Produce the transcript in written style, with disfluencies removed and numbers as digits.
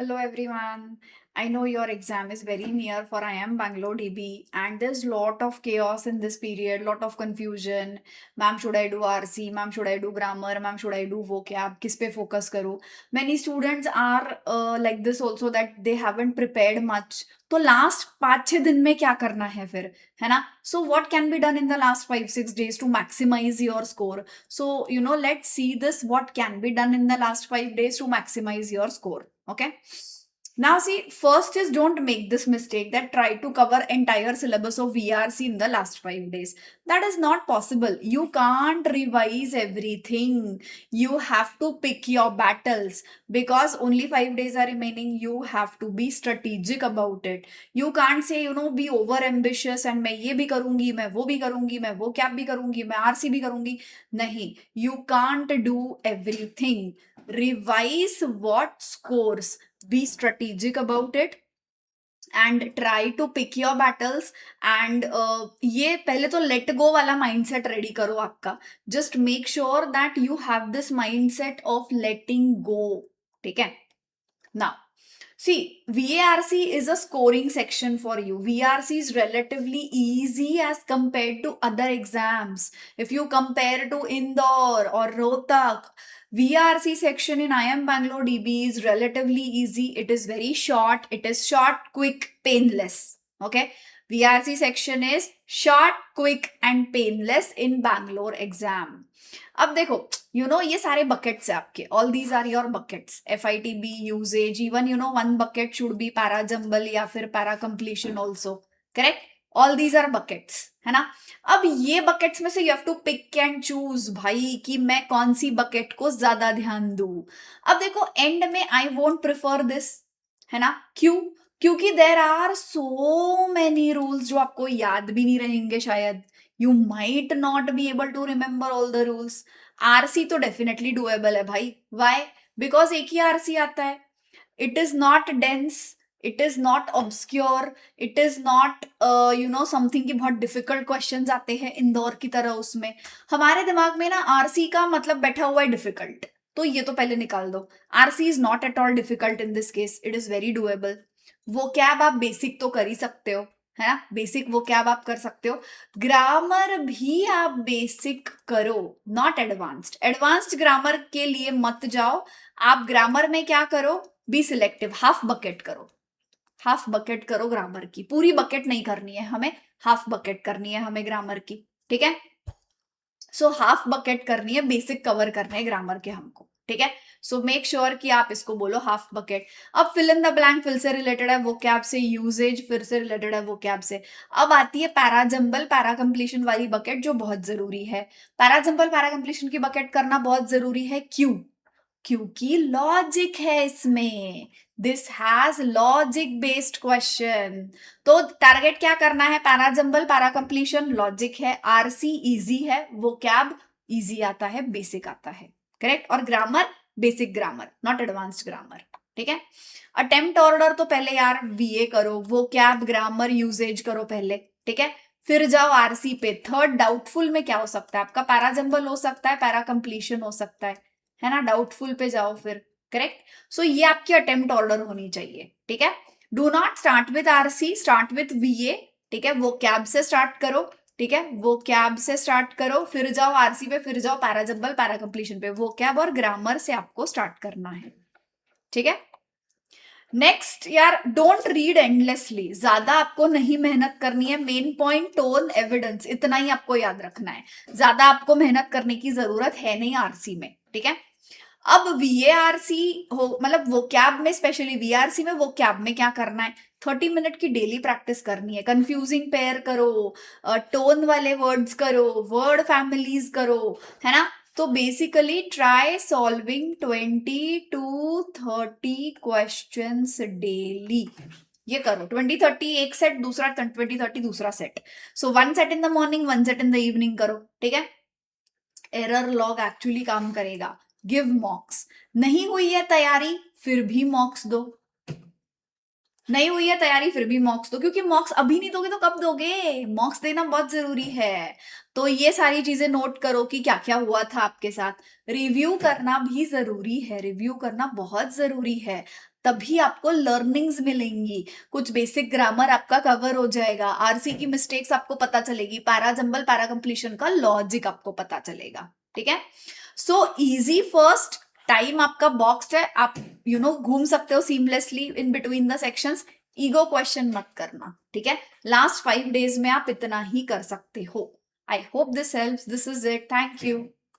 Hello everyone. I know your exam is very near for IIM Bangalore DB and there's lot of chaos in this period, lot of confusion. Ma'am, should I do RC? Ma'am, should I do grammar? Ma'am, should I do vocab? किस पे focus करूँ? Many students are like this also that they haven't prepared much. तो last 5-6 दिन में क्या करना है फिर, है ना? So what can be done in the last 5-6 days to maximize your score? So let's see this what can be done in the last 5 days to maximize your score. Okay, now see, first is don't make this mistake that try to cover entire syllabus of VRC in the last 5 days. That is not possible. You can't revise everything. You have to pick your battles because only 5 days are remaining. You have to be strategic about it. You can't say be over ambitious and मैं ये भी करूंगी, मैं वो भी करूंगी, मैं वो कैप भी करूंगी, मैं RC भी करूंगी. नहीं, you can't do everything. Revise what scores, be strategic about it and try to pick your battles and ये पहले तो let go वाला mindset ready करो आपका. Just make sure that you have this mindset of letting go. ठीक है? Now see, VARC is a scoring section for you. VRC is relatively easy as compared to other exams. If you compare to Indore or Rohtak, VRC section in IIM Bangalore DB is relatively easy. It is very short. It is short, quick, painless. Okay. VRC section is short, quick and painless in Bangalore exam. अब देखो ये सारे buckets है आपके. All these are your buckets. FITB, usage, even one bucket should be para jumble या फिर para completion also. Correct? All these are buckets, है ना? अब ये buckets में से you have to pick and choose भाई कि मैं कौन सी bucket को ज्यादा ध्यान दूं. अब देखो end में I won't prefer this, है ना? क्यों? क्योंकि there are so many rules जो आपको याद भी नहीं रहेंगे शायद. You might not be able to remember all the rules. RC तो definitely doable है भाई. Why? Because एक ही RC आता है. It is not dense. It is not obscure. It is not something कि बहुत difficult questions आते हैं इंदौर की तरह उसमें. हमारे दिमाग में ना RC का मतलब बैठा हुआ है difficult. तो ये तो पहले निकाल दो. RC is not at all difficult in this case. It is very doable. वो कैब आप बेसिक तो कर ही सकते हो, है ना? बेसिक वो कैब आप कर सकते हो. ग्रामर भी आप बेसिक करो, नॉट एडवांस्ड. एडवांस्ड ग्रामर के लिए मत जाओ. आप ग्रामर में क्या करो? Be selective. हाफ बकेट करो. हाफ बकेट करो ग्रामर की. पूरी बकेट नहीं करनी है हमें, हाफ बकेट करनी है हमें ग्रामर की. ठीक है? सो हाफ बकेट करनी है, बेसिक कवर करने हैं ग्रामर के हमको. ठीक है? सो मेक श्योर कि आप इसको बोलो हाफ बकेट. अब फिल इन द ब्लैंक फिर से रिलेटेड है वो कैब से, यूजेज फिर से रिलेटेड है वो कैब से. अब आती है पैरा जंबल पैरा कंप्लीशन वाली बकेट जो बहुत जरूरी है. पैरा जंबल पैरा कंप्लीशन की बकेट करना बहुत जरूरी है. क्यों? क्योंकि लॉजिक है इसमें. This has logic based question. तो टारगेट क्या करना है? Para jumble para completion logic है. आरसी इजी है, वो कैब इजी आता है, बेसिक आता है. करेक्ट? और grammar basic grammar, not advanced grammar. ठीक है? अटेम्प्ट ऑर्डर तो पहले यार बीए करो, वो कैब ग्रामर यूजेज करो पहले. ठीक है? फिर जाओ आरसी पे. थर्ड डाउटफुल में क्या हो सकता है आपका? पैरा जंबल हो सकता है, पैरा कंप्लीशन हो सकता है ना? डाउटफुल पे जाओ फिर. करेक्ट? सो ये आपकी अटेम्प्ट ऑर्डर होनी चाहिए. ठीक है? Do not start with RC, start with वीए. ठीक है? वो कैब से स्टार्ट करो. ठीक है? वो कैब से स्टार्ट करो, फिर जाओ आरसी पे, फिर जाओ पैरा जंबल पैरा कंप्लीशन पे. वो कैब और ग्रामर से आपको स्टार्ट करना है. ठीक है? नेक्स्ट यार, डोंट रीड एंडलेसली. ज्यादा आपको नहीं मेहनत करनी है. मेन पॉइंट टोन एविडेंस, इतना ही आपको याद रखना है. ज्यादा आपको मेहनत करने की जरूरत है नहीं आरसी में. ठीक है? अब वीएआरसी हो मतलब वो कैब में, स्पेशली वीआरसी में वो कैब में क्या करना है? 30 मिनट की डेली प्रैक्टिस करनी है. कंफ्यूजिंग पेयर करो, टोन वाले वर्ड्स करो, वर्ड फैमिलीज करो, है ना? तो basically try solving 20 to 30 questions daily. ये करो 20-30 एक सेट, दूसरा 20-30 दूसरा set. So 1 set in the morning, 1 set in the evening करो. ठीक है? एरर लॉग एक्चुअली काम करेगा. गिव मॉक्स. नहीं हुई है तैयारी फिर भी मॉक्स दो. नहीं हुई है तैयारी फिर भी मॉक्स दो, क्योंकि मॉक्स अभी नहीं दोगे तो कब दोगे? मॉक्स देना बहुत जरूरी है. तो ये सारी चीजें नोट करो कि क्या क्या हुआ था आपके साथ. रिव्यू करना भी जरूरी है. रिव्यू करना बहुत जरूरी है. तभी आपको लर्निंग्स मिलेंगी, कुछ बेसिक ग्रामर आपका कवर हो जाएगा, आरसी की मिस्टेक्स आपको पता चलेगी, पैरा जंबल पैरा कंप्लीशन का लॉजिक आपको पता चलेगा, ठीक है। सो इजी फर्स्ट, टाइम आपका बॉक्स्ड है, आप घूम सकते हो seamlessly in between the sections, ego question मत करना, ठीक है। लास्ट 5 days में आप इतना ही कर सकते हो। I hope this helps, this is it, thank you.